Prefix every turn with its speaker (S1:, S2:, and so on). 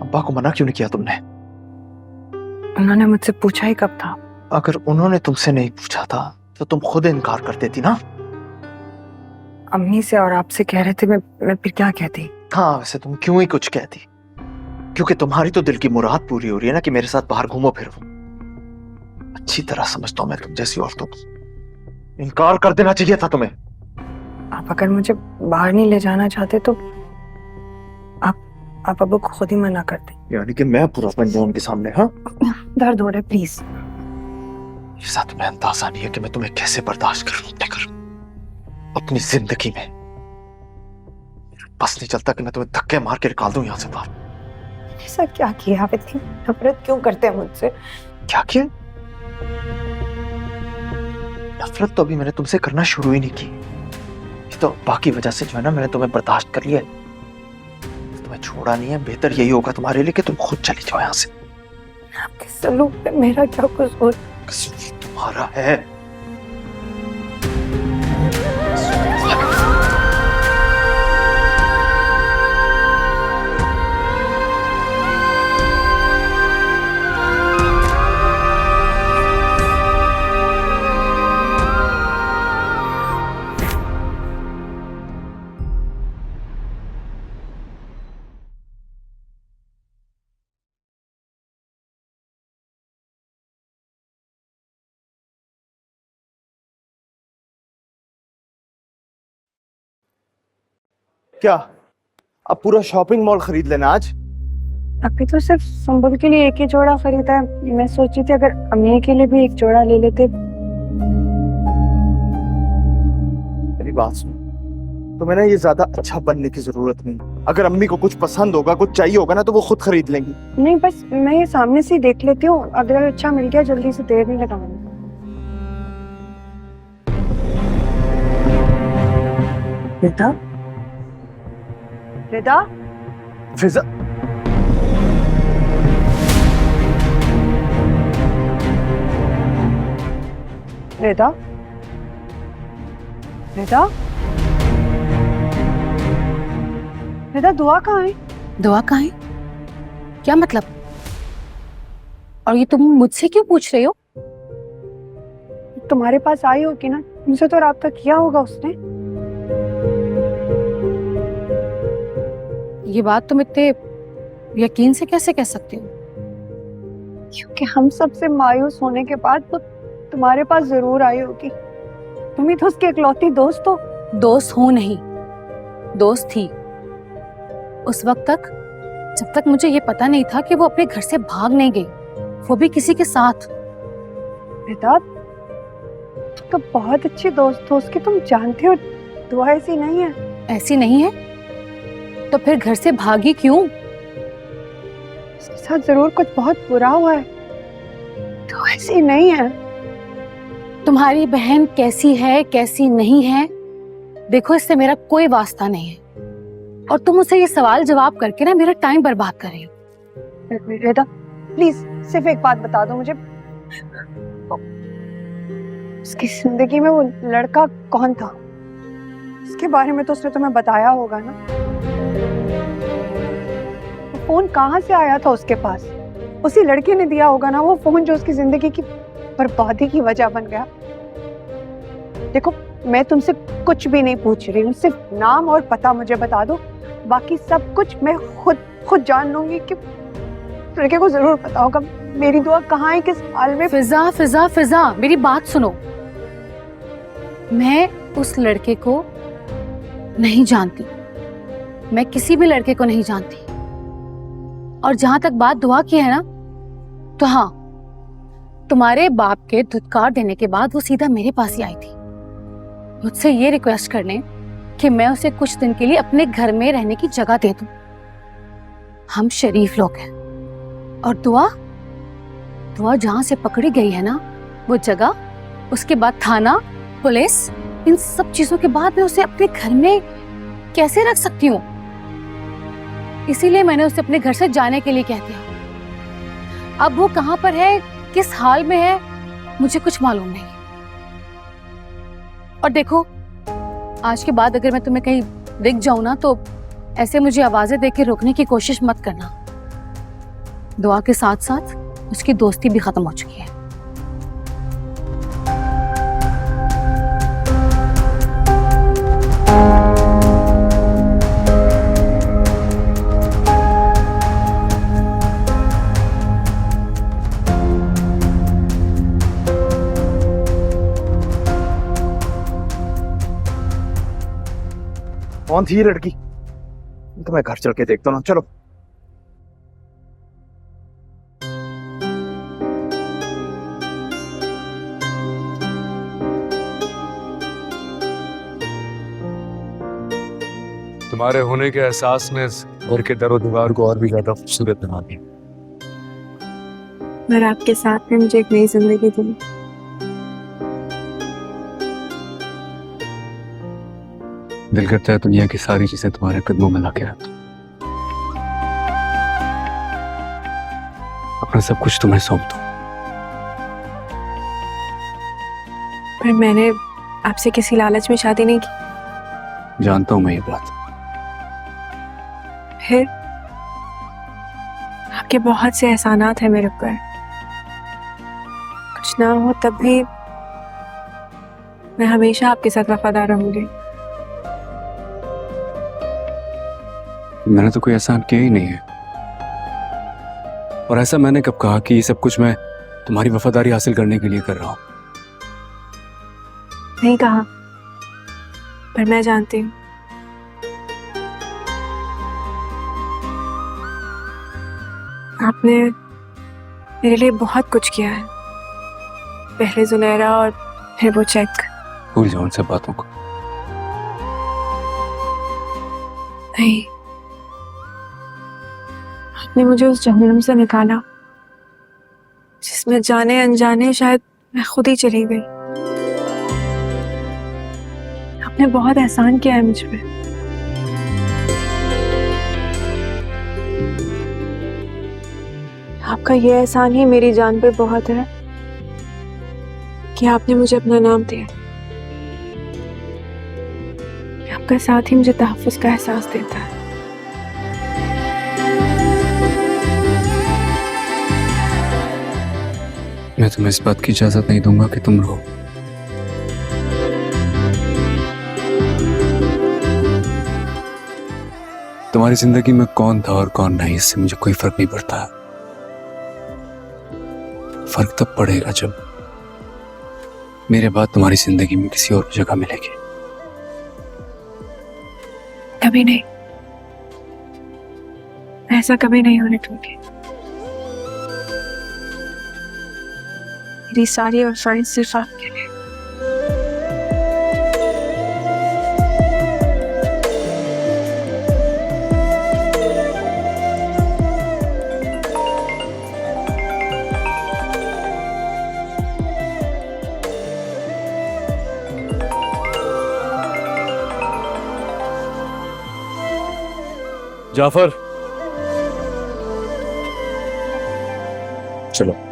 S1: अब्बा को मना क्यों नहीं किया तुमने?
S2: उन्होंने मुझसे पूछा ही कब था?
S1: अगर उन्होंने तुमसे नहीं पूछा था तो तुम खुद इनकार कर देती ना।
S2: अम्मी से और आपसे कह रहे थे, मैं फिर क्या कहती?
S1: हाँ, वैसे तुम क्यों ही कुछ कहती, क्योंकि तुम्हारी तो दिल की मुराद पूरी हो रही है ना कि मेरे साथ बाहर घूमो फिरो। अच्छी तरह समझता हूं मैं तुम जैसी औरतों को। इनकार कर देना चाहिए था तुम्हें।
S2: आप अगर मुझे बाहर नहीं ले जाना चाहते तो आप अब्बू को खुद ही मना कर दें।
S1: यानी कि मैं पूरा बन जाऊं उनके सामने? हाँ,
S2: दर्द हो रहा है, प्लीज।
S1: ये साथ तुम्हें अंदाजा नहीं है कि मैं तुम्हें कैसे बर्दाश्त कर अपनी जिंदगी में। बस नहीं चलता कि मैं तुम्हें धक्के मार के निकाल दूं यहां से बाहर।
S2: ऐसा क्या किया? आप इतनी नफरत क्यों करते हैं मुझसे?
S1: क्या किया? नफरत तो अभी मैंने तुमसे करना शुरू ही नहीं की। ये तो बाकी वजह से जो है ना, मैंने तुम्हें बर्दाश्त कर लिया। तुम्हें छोड़ा नहीं है। बेहतर यही होगा तुम्हारे लिए कि तुम खुद चली जाओ यहाँ से।
S2: आपके सलूक पे मेरा क्या कसूर?
S1: कसूर तुम्हारा है। क्या अब पूरा शॉपिंग मॉल खरीद लेना आज?
S2: अभी तो सिर्फ संबल के लिए एक ही जोड़ा खरीदा है। मैं सोची थी अगर अम्मी के लिए भी एक जोड़ा ले लेते।
S1: मेरी बात सुन, तुम्हें ना ये ज्यादा अच्छा बनने की जरूरत नहीं। अगर अम्मी को कुछ पसंद होगा, कुछ चाहिए होगा ना, तो वो खुद खरीद लेंगी।
S2: नहीं, बस मैं ये सामने से ही देख लेती हूँ। अगर अच्छा मिल गया जल्दी से, देर नहीं लगाऊंगी। रिदा, रिदा,
S1: फिजा,
S2: रिदा, रिदा, रिदा, दुआ कहाँ है?
S3: दुआ कहाँ है? क्या मतलब? और ये तुम मुझसे क्यों पूछ रहे हो?
S2: तुम्हारे पास आई होगी ना, मुझसे तो राब्ता किया होगा उसने।
S3: ये बात तुम इतने यकीन से कैसे कह सकते हो?
S2: क्योंकि हम सबसे मायूस होने के बाद वो तुम्हारे पास जरूर आई होगी। तुम ही तो उसकी इकलौती दोस्त हो।
S3: दोस्त हूं नहीं, दोस्त थी उस वक्त तक जब तक मुझे ये पता नहीं था कि वो अपने घर से भाग नहीं गई, वो भी किसी के साथ।
S2: रिदा, तुम तो बहुत अच्छी दोस्त हो उसकी, तुम जानते हो। दुआ ऐसी नहीं है।
S3: ऐसी नहीं है तो फिर घर से भागी क्यों?
S2: उसके साथ जरूर कुछ बहुत बुरा हुआ है। तो ऐसी नहीं है।
S3: तुम्हारी बहन कैसी है कैसी नहीं है, देखो इससे मेरा कोई वास्ता नहीं है। और तुम उसे ये सवाल जवाब करके ना मेरा टाइम बर्बाद कर रही हो।
S2: रिदा, प्लीज सिर्फ एक बात बता दो मुझे, उसकी जिंदगी में वो लड़का कौन था? इसके बारे में तो उसने तुम्हें बताया होगा ना। वो फोन कहाँ से आया था उसके पास? उसी लड़के ने दिया होगा ना वो फोन, जो उसकी जिंदगी की बर्बादी की वजह बन गया। देखो, मैं तुमसे कुछ भी नहीं पूछ रही हूँ, सिर्फ नाम और पता मुझे बता दो। बाकी सब कुछ मैं खुद जान लूंगी कि लड़के को जरूर पता होगा। मेरी दुआ कहाँ है, किस हाल में।
S3: फिजा फिजा फिजा, मेरी बात सुनो। मैं उस लड़के को नहीं जानती, मैं किसी भी लड़के को नहीं जानती। और जहां तक बात दुआ की है ना, तो हाँ, तुम्हारे बाप के धुतकार देने के बाद वो सीधा मेरे पास ही आई थी, मुझसे ये रिक्वेस्ट करने कि मैं उसे कुछ दिन के लिए अपने घर में रहने की जगह दे दूं। हम शरीफ लोग हैं। और दुआ जहां से पकड़ी गई है ना, वो जगह, उसके बाद थाना, पुलिस, इन सब चीजों के बाद मैं उसे अपने घर में कैसे रख सकती हूँ? इसीलिए मैंने उसे अपने घर से जाने के लिए कह दिया। अब वो कहाँ पर है, किस हाल में है, मुझे कुछ मालूम नहीं। और देखो, आज के बाद अगर मैं तुम्हें कहीं दिख जाऊं ना, तो ऐसे मुझे आवाजें देके रोकने की कोशिश मत करना। दुआ के साथ साथ उसकी दोस्ती भी खत्म हो चुकी है।
S1: कौन थी ये लड़की? तो मैं घर चल के देखता हूँ, चलो।
S4: तुम्हारे होने के एहसास ने इस घर के दरो दीवार को और भी ज्यादा खूबसूरत बना दिया।
S5: और आपके साथ में मुझे एक नई जिंदगी दी।
S4: दिल करता है दुनिया की सारी चीजें तुम्हारे कदमों में लाके रख दूं। अपना सब कुछ तुम्हें सौंप दूं।
S5: पर मैंने आपसे किसी लालच में शादी नहीं की।
S4: जानता हूं मैं ये बात।
S5: फिर आपके बहुत से एहसानात हैं मेरे ऊपर। कुछ ना हो तब भी मैं हमेशा आपके साथ वफादार रहूंगी।
S4: मैंने तो कोई एहसान किया ही नहीं है। और ऐसा मैंने कब कहा कि ये सब कुछ मैं तुम्हारी वफादारी हासिल करने के लिए कर रहा हूं?
S5: नहीं कहा, पर मैं जानती हूँ। आपने मेरे लिए बहुत कुछ किया है। पहले जुनैरा और फिर वो चेक।
S4: भूल जाओ उन सब बातों को।
S5: नहीं, आपने मुझे उस जहन्नुम से निकाला जिसमें जाने अनजाने शायद मैं खुद ही चली गई। आपने बहुत एहसान किया है मुझ पे। आपका ये एहसान ही मेरी जान पे बहुत है कि आपने मुझे अपना नाम दिया। आपका साथ ही मुझे तहफ्फुज़ का एहसास देता है।
S4: मैं तुम्हें इस बात की इजाजत नहीं दूंगा कि तुम रहो। तुम्हारी जिंदगी में कौन था और कौन नहीं, इससे मुझे कोई फर्क नहीं पड़ता। फर्क तब पड़ेगा जब मेरे बाद तुम्हारी जिंदगी में किसी और जगह मिलेगी।
S5: कभी नहीं, ऐसा कभी नहीं होने दूंगी। मेरी सारी वफाएं सिर्फ आपके लिए।
S4: जाफर, चलो।